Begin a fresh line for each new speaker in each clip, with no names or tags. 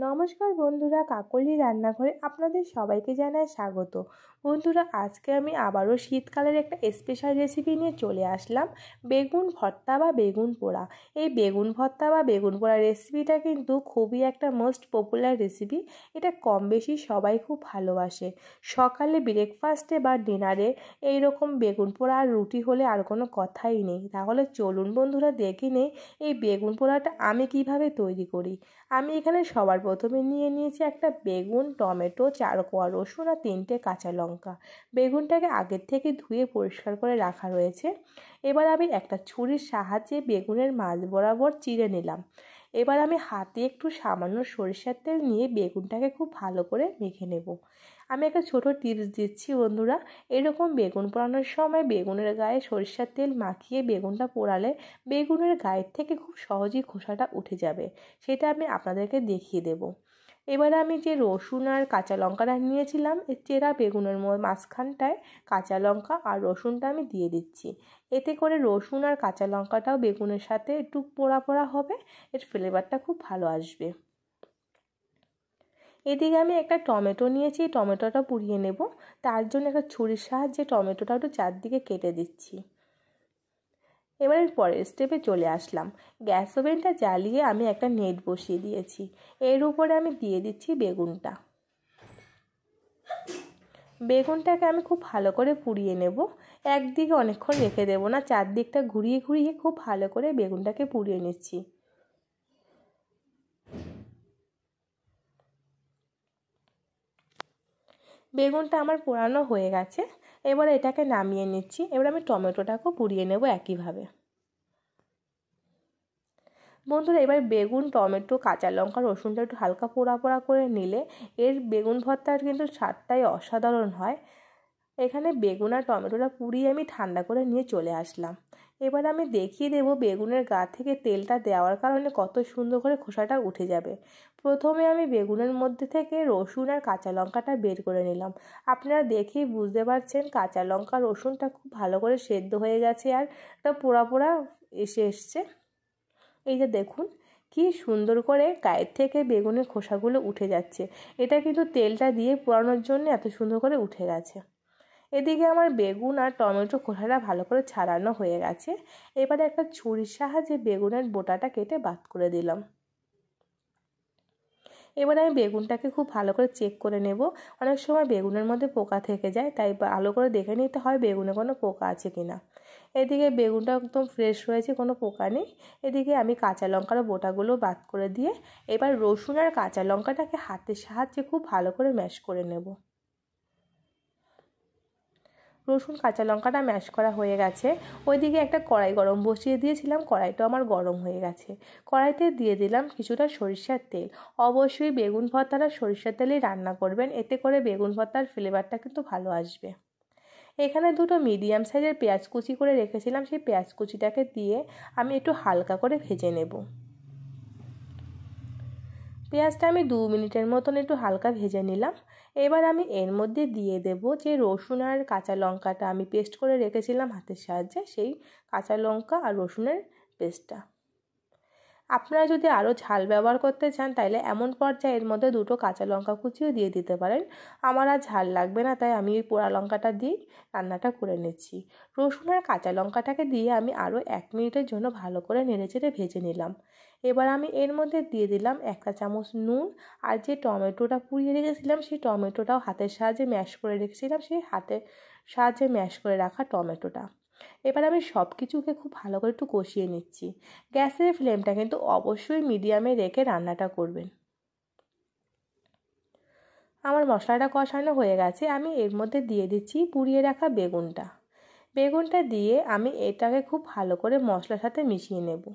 নমস্কার বন্ধুরা, কাকলি রান্নাঘরে আপনাদের সবাইকে জানাই স্বাগত। বন্ধুরা, আজকে আমি আবারও শীতকালের একটা স্পেশাল রেসিপি নিয়ে চলে আসলাম, বেগুন ভর্তা বা বেগুন পোড়া। এই বেগুন ভর্তা বা বেগুন পোড়া রেসিপিটা কিন্তু খুবই একটা মোস্ট পপুলার রেসিপি। এটা কম বেশি সবাই খুব ভালোবাসে। সকালে ব্রেকফাস্টে বা ডিনারে এইরকম বেগুন পোড়া আর রুটি হলে আর কোনো কথাই নেই। তাহলে চলুন বন্ধুরা দেখে নেই এই বেগুন পোড়াটা আমি কিভাবে তৈরি করি। আমি এখানে সবার প্রথমে নিয়ে নিয়েছি একটা বেগুন, টমেটো, 4 কোয়া রসুন আর 3টে কাঁচা লঙ্কা। বেগুনটাকে আগের থেকে ধুয়ে পরিষ্কার করে রাখা রয়েছে। এবার আমি একটা ছুরির সাহায্যে বেগুনের মাঝ বরাবর চিড়ে নিলাম। এবার আমি হাতে একটু সামান্য সরিষার তেল নিয়ে বেগুনটাকে খুব ভালো করে মেখে নেব। আমি একটা ছোট টিপস দিচ্ছি বন্ধুরা, এরকম বেগুন পোড়ানোর সময় বেগুনের গায়ে সরিষার তেল মাখিয়ে বেগুনটা পোড়ালে বেগুনের গায়ের থেকে খুব সহজেই খোসাটা উঠে যাবে। সেটা আমি আপনাদেরকে দেখিয়ে দেব। এবার আমি যে রসুন আর কাঁচা লঙ্কাটা নিয়েছিলাম, এই চেরা বেগুনের মাঝখানটায় কাঁচা লঙ্কা আর রসুনটা আমি দিয়ে দিচ্ছি। এতে করে রসুন আর কাঁচা লঙ্কাটাও বেগুনের সাথে একটু পোড়া পোড়া হবে, এর ফ্লেভারটা খুব ভালো আসবে। এদিকে আমি একটা টমেটো নিয়েছি, টমেটোটা পুড়িয়ে নেব। তার জন্য একটা ছুরির সাহায্যে টমেটোটা একটু চারদিকে কেটে দিচ্ছি। এবার পরের স্টেপে চলে আসলাম। গ্যাস ওভেনটা জ্বালিয়ে আমি একটা নেট বসিয়ে দিয়েছি। এর উপরে আমি দিয়ে দিচ্ছি বেগুনটা। বেগুনটাকে আমি খুব ভালো করে পুড়িয়ে নেব। একদিকে অনেকক্ষণ রেখে দেবো না, চারদিকটা ঘুরিয়ে ঘুরিয়ে খুব ভালো করে বেগুনটাকে পুড়িয়ে নিচ্ছি। বেগুনটা আমার পোড়ানো হয়ে গেছে। এবার এটাকে নামিয়ে নিচ্ছি। এবার আমি টমেটোটাকেও পুড়িয়ে নেব একইভাবে। বন্ধুরা, এবার বেগুন, টমেটো, কাঁচা লঙ্কা, রসুনটা একটু হালকা পোড়া পোড়া করে নিলে এর বেগুন ভর্তার কিন্তু স্বাদটাই অসাধারণ হয়। এখানে বেগুন আর টমেটোটা পুড়িয়ে আমি ঠান্ডা করে নিয়ে চলে আসলাম। এবার আমি দেখিয়ে দেবো বেগুনের গা থেকে তেলটা দেওয়ার কারণে কত সুন্দর করে খোসাটা উঠে যাবে। প্রথমে আমি বেগুনের মধ্যে থেকে রসুন আর কাঁচা লঙ্কাটা বের করে নিলাম। আপনারা দেখেই বুঝতে পারছেন কাঁচা লঙ্কা রসুনটা খুব ভালো করে সেদ্ধ হয়ে গেছে আর একটা পোড়া পোড়া এসছে। এই যে দেখুন কি সুন্দর করে গায়ের থেকে বেগুনের খোসাগুলো উঠে যাচ্ছে। এটা কিন্তু তেলটা দিয়ে পোড়ানোর জন্য এত সুন্দর করে উঠে গেছে। এদিকে আমার বেগুন আর টমেটো খোসাটা ভালো করে ছাড়ানো হয়ে গেছে। এবারে একটা ছুরির সাহায্যে বেগুনের বোটাটা কেটে বাদ করে দিলাম। এবার আমি বেগুনটাকে খুব ভালো করে চেক করে নেব। অনেক সময় বেগুনের মধ্যে পোকা থেকে যায়, তাই ভালো করে দেখে নিতে হয় বেগুনে কোনো পোকা আছে কিনা। এদিকে বেগুনটা একদম ফ্রেশ রয়েছে, কোনো পোকা নেই। এদিকে আমি কাঁচা লঙ্কার বোটাগুলো বাদ করে দিয়ে এবার রসুন আর কাঁচা লঙ্কাটাকে হাতের সাহায্যে খুব ভালো করে ম্যাশ করে নেব। রসুন কাঁচা লঙ্কাটা ম্যাশ করা হয়ে গেছে। ওইদিকে একটা কড়াই গরম বসিয়ে দিয়েছিলাম, কড়াইটা আমার গরম হয়ে গেছে। কড়াইতে দিয়ে দিলাম কিছুটা সরিষার তেল। অবশ্যই বেগুন ভর্তাটা সরিষার তেলেই রান্না করবেন, এতে করে বেগুন ভর্তার ফ্লেভারটা কিন্তু ভালো আসবে। এখানে দুটো মিডিয়াম সাইজের পেঁয়াজ কুচি করে রেখেছিলাম, সেই পেঁয়াজ কুচিটাকে দিয়ে আমি একটু হালকা করে ভেজে নেব। পেঁয়াজটা আমি 2 মিনিটের মতন একটু হালকা ভেজে নিলাম। এবার আমি এর মধ্যে দিয়ে দেব যে রসুন আর কাঁচা লঙ্কাটা আমি পেস্ট করে রেখেছিলাম হাতের সাহায্যে, সেই কাঁচা লঙ্কা আর রসুনের পেস্টটা। আপনারা যদি আরও ঝাল ব্যবহার করতে চান তাহলে এমন পর্যায়ে এর মধ্যে 2টো কাঁচা লঙ্কা কুচিও দিয়ে দিতে পারেন। আমার আর ঝাল লাগবে না, তাই আমি ওই পোড়া লঙ্কাটা দিয়েই রান্নাটা করে নিচ্ছি। রসুন আর কাঁচা লঙ্কাটাকে দিয়ে আমি আরও 1 মিনিটের জন্য ভালো করে নেড়েচেড়ে ভেজে নিলাম। এবার আমি এর মধ্যে দিয়ে দিলাম 1 চামচ নুন, আর যে টমেটোটা পুড়িয়ে রেখেছিলাম সেই টমেটোটাও হাতের সাহায্যে ম্যাশ করে রেখেছিলাম, সেই হাতের সাহায্যে ম্যাশ করে রাখা টমেটোটা। এবার আমি সব কিছুকে খুব ভালো করে একটু কষিয়ে নিচ্ছি। গ্যাসের ফ্লেমটা কিন্তু অবশ্যই মিডিয়ামে রেখে রান্নাটা করবেন। আমার মশলাটা কষানো হয়ে গেছে। আমি এর মধ্যে দিয়ে দিচ্ছি পুড়িয়ে রাখা বেগুনটা। বেগুনটা দিয়ে আমি এটাকে খুব ভালো করে মশলার সাথে মিশিয়ে নেব।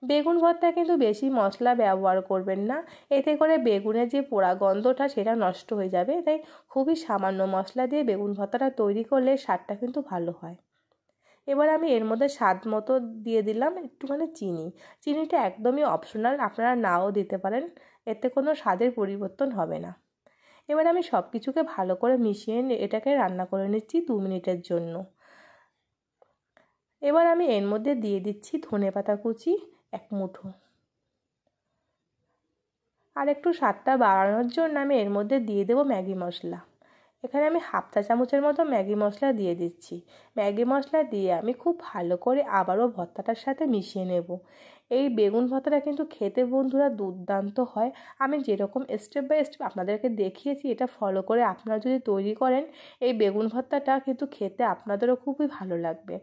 বেগুন ভর্তা কিন্তু বেশি মশলা ব্যবহার করবেন না, এতে করে বেগুনের যে পোড়া গন্ধটা সেটা নষ্ট হয়ে যাবে। তাই খুবই সামান্য মশলা দিয়ে বেগুন ভর্তাটা তৈরি করলে স্বাদটা কিন্তু ভালো হয়। এবার আমি এর মধ্যে স্বাদ মতো দিয়ে দিলাম একটুখানি চিনি। চিনিটা একদমই অপশনাল, আপনারা নাও দিতে পারেন, এতে কোনো স্বাদের পরিবর্তন হবে না। এবার আমি সব কিছুকে ভালো করে মিশিয়ে এটাকে রান্না করে নিচ্ছি 2 মিনিটের জন্য। এবার আমি এর মধ্যে দিয়ে দিচ্ছি ধনেপাতা কুচি 1 মুঠো। আর একটু স্বাদটা বাড়ানোর জন্য আমি এর মধ্যে দিয়ে দেবো ম্যাগি মশলা। এখানে আমি হাফ চা চামচের মতো ম্যাগি মশলা দিয়ে দিচ্ছি। ম্যাগি মশলা দিয়ে আমি খুব ভালো করে আবারও ভর্তাটার সাথে মিশিয়ে নেব। এই বেগুন ভর্তাটা কিন্তু খেতে বন্ধুরা দুর্দান্ত হয়। আমি যেরকম স্টেপ বাই স্টেপ আপনাদেরকে দেখিয়েছি, এটা ফলো করে আপনারা যদি তৈরি করেন এই বেগুন ভর্তাটা কিন্তু খেতে আপনাদেরও খুবই ভালো লাগবে।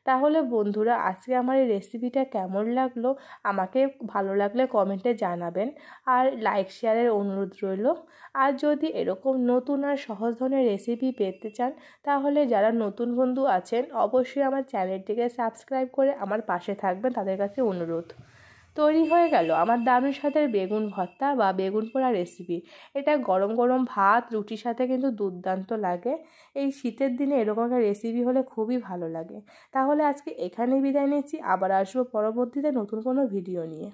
তাহলে বন্ধুরা আজকে আমার এই রেসিপিটা কেমন লাগলো আমাকে ভালো লাগলে কমেন্টে জানাবেন, আর লাইক শেয়ারের অনুরোধ রইল। আর যদি এরকম নতুন আর সহজ ধরনের রেসিপি পেতে চান তাহলে যারা নতুন বন্ধু আছেন অবশ্যই আমার চ্যানেলটিকে সাবস্ক্রাইব করে আমার পাশে থাকবেন, তাদের কাছে অনুরোধ। তৈরি হয়ে গেল আমার দারুণ স্বাদের বেগুন ভর্তা বা বেগুন পোড়া রেসিপি। এটা গরম গরম ভাত রুটির সাথে কিন্তু দুর্দান্ত লাগে। এই শীতের দিনে এরকম একটা রেসিপি হলে খুবই ভালো লাগে। তাহলে আজকে এখানেই বিদায় নিচ্ছি, আবার আসবো পরবর্তীতে নতুন কোনো ভিডিও নিয়ে।